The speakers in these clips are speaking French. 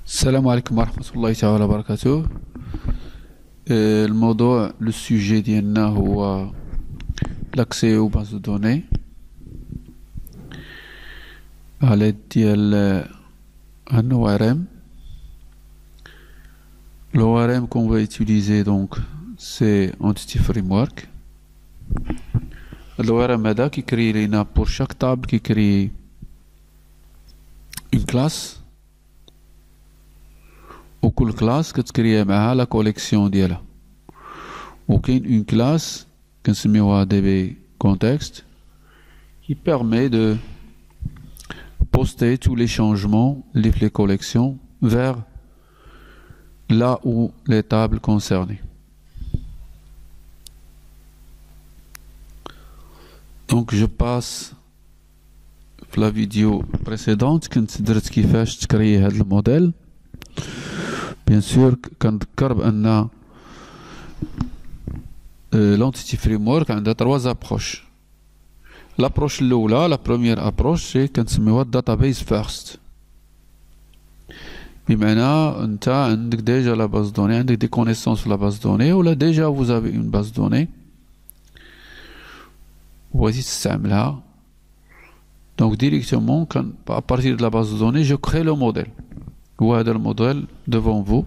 السلام عليكم ورحمة الله تعالى وبركاته. الموضوع لو سوجي ديالنا هو لاكسي او باز دو دوني على l'aide ديال un ORM. L'ORM qu'on va utiliser donc c'est Entity Framework. L'ORM هذا كيكري لينا pour chaque table كيكري une classe. وكل كلاس كتكريا معها لا كوليكسيون ديالها، وكاين اون كلاس كنسميوها DB context qui permet de poster tous les changements les collections vers là où les tables concernées. Donc je passe la vidéo précédente كنت درت كيفاش تكري هذا الموديل. Bien sûr, كنذكر بأن l'entity framework عندها trois approches. L'approche الأولى, la première approche, c'est كنسميوها database first. بمعنى أنت عندك déjà la base de données, عندك des connaissances sur la base de données, ولا déjà vous avez une base de données وبغيتي تستعملها. Donc directement, à partir de la base de données, je crée le modèle. Voilà le modèle devant vous.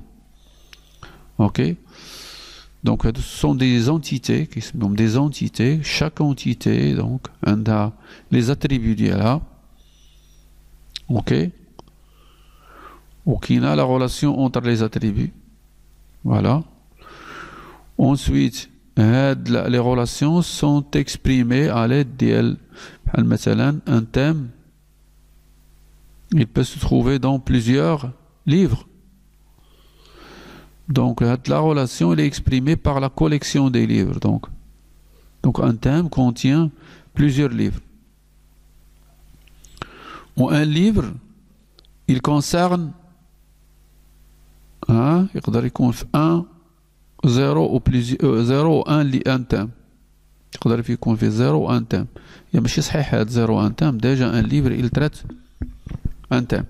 Ok. Donc ce sont des entités qui sont des entités. Chaque entité donc a les attributs d'elle. Ok. Ou qui a la relation entre les attributs. Voilà. Ensuite, les relations sont exprimées à l'aide d'elle. Un thème, il peut se trouver dans plusieurs livres. Donc la relation elle est exprimée par la collection des livres. Donc un thème contient plusieurs livres. Ou un livre, il concerne يقدر يكون في 1 0 ou plusieurs 0 1 thème. يقدر يكون في 0 1 thème. يا ماشي صحيح هاد 0 1 thème. Déjà un livre il traite un thème.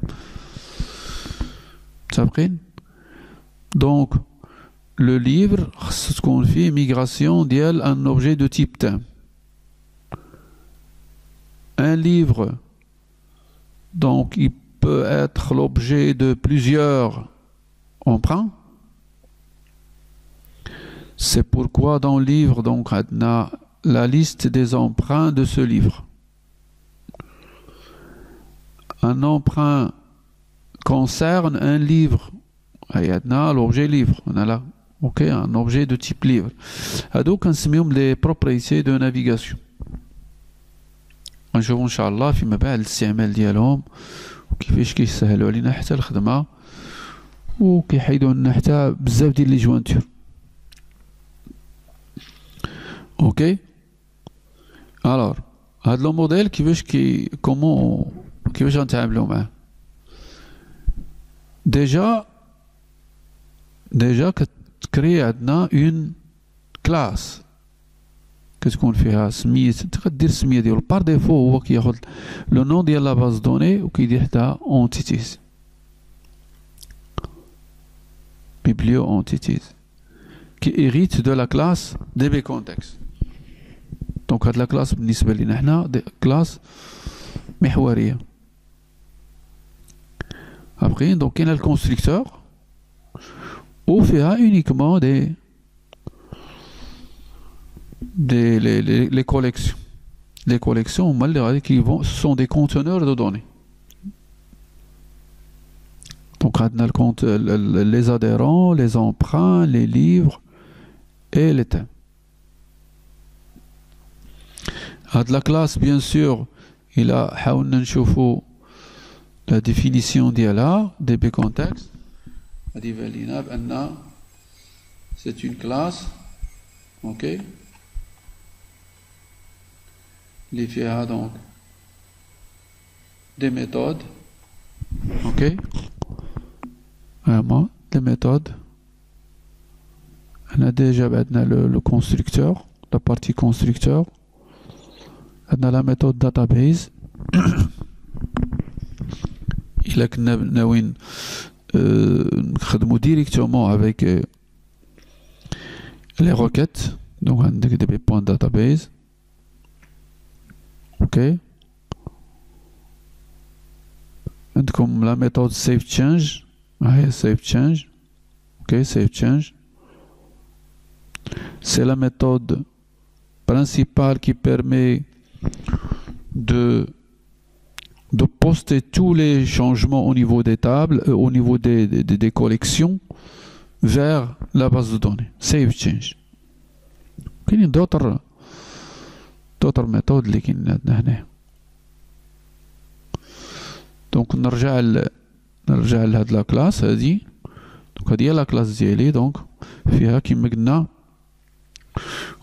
Donc, le livre, ce qu'on fait, migration d'un objet de type thème. Un livre, donc, il peut être l'objet de plusieurs emprunts. C'est pourquoi dans le livre, donc, on a la liste des emprunts de ce livre. Un emprunt concerne un livre. On a l'objet livre. On a là, ok, un objet de type livre. Donc, on se les propriétés de navigation. نشوفوا إن شاء الله فيما بعد الاستعمال ديالهم وكيفاش كيسهلوا علينا حتى الخدمة وكيحيدوا لنا حتى بزاف ديال لي جوانتور. اوكي. الوغ هاد لو موديل كيفاش كيفاش غنتعاملوا معاه. déjà كتكري عندنا اون كلاس كتكون فيها سميت تقدر السميه ديالو بار ديفو هو كياخذ لو نون ديال لا باز دوني وكيدير حدا اونتيتيز بيبليو اونتيتيز كي هيريت دو لا كلاس DB context. دونك هاد لا كلاس بالنسبه لينا حنا كلاس محوريه. Après, donc, il y a le constructeur où fera uniquement les collections. Les collections, qui sont des conteneurs de données. Donc, on a le compte, les adhérents, les emprunts, les livres et les thèmes. De la classe, bien sûr, il a la définition d'IALA, DB context, c'est une classe, ok, les fiera donc des méthodes, ok, vraiment des méthodes. On a déjà le constructeur, la partie constructeur, on a la méthode database. إلا كنا ناويين نخدمو directement avec les requêtes. Donc عندك des points database. Ok. عندكم la méthode save change. Save change. Ok, save change. C'est la méthode principale qui permet de poster tous les changements au niveau des tables, au niveau des collections vers la base de données. Save change. Il y a d'autres méthodes اللي كاين عندنا هنا. دونك نرجع لهاد لا كلاس هادي. دونك هادي هي لا كلاس ديالي. دونك فيها كيما قلنا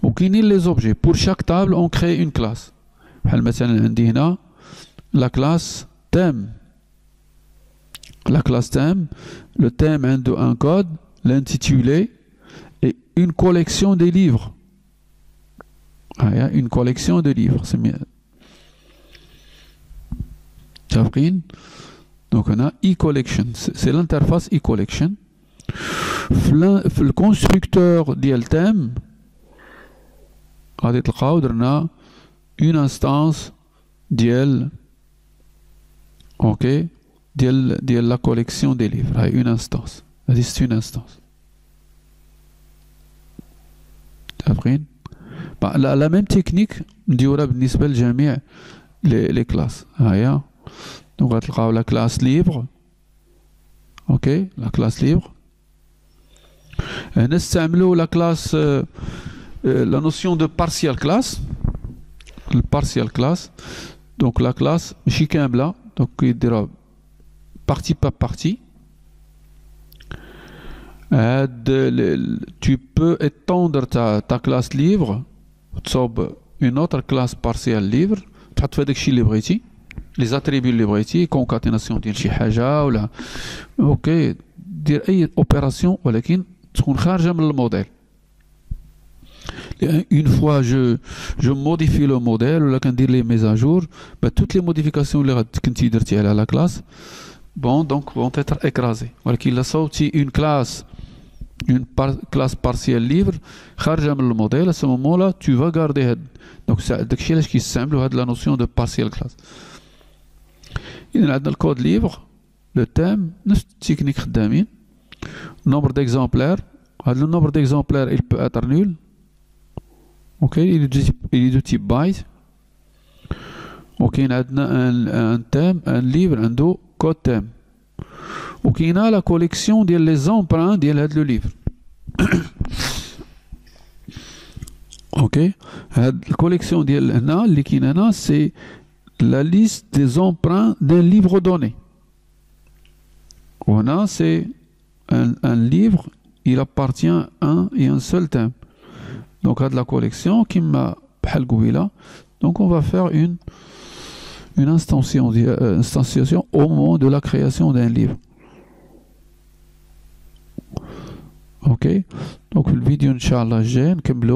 وكاينين لي زوبجي. pour chaque table on crée une classe. بحال مثلا عندي هنا la classe thème. La classe thème, le thème a un code, l'intitulé et une collection des livres. Une collection de livres. Donc on a e-collection. C'est l'interface e-collection. Le constructeur ديال thème غادي تلقاو درنا une instance ديال ok ديال la collection des livres. Une instance. C'est une instance. La même technique نديرها بالنسبة لجميع les classes. Donc غتلقاو la classe libre. Ok, la classe libre. نستعملوا la classe la notion de partial class. Le partial class. Donc la classe ماشي كاملة. Donc يديرها partie par partie. Tu peux étendre ta classe libre. تصوب une autre classe partielle libre. تحط في هذاك الشيء اللي بغيتي. les attributs اللي بغيتي. concaténation ديال شي حاجة ولا اوكي. دير أي opération ولكن تكون خارجة من الموديل. Une fois je modifie le modèle ou là quand dire les mises à jour, toutes les modifications que tu as à la classe, bon donc vont être écrasées. Voilà qu'il a sorti une classe partielle libre, chargée le modèle. À ce moment-là, tu vas garder. Donc c'est ce qui semble la notion de partielle classe. Il y a le code libre, le thème, la technique d'amis, nombre d'exemplaires. Le nombre d'exemplaires il peut être nul. Ok, il est de type byte. Ok, il y a un thème, un livre, un code thème. Ok, il y a la collection des emprunts de le livre. Ok, la collection c'est la liste des emprunts d'un livre donné. On a c'est un livre, il appartient à un et un seul thème. Donc, à de la collection qui m'a donc, on va faire une instantiation au moment de la création d'un livre. Ok. Donc, le vidéo, Inch'Allah, j'ai un câble.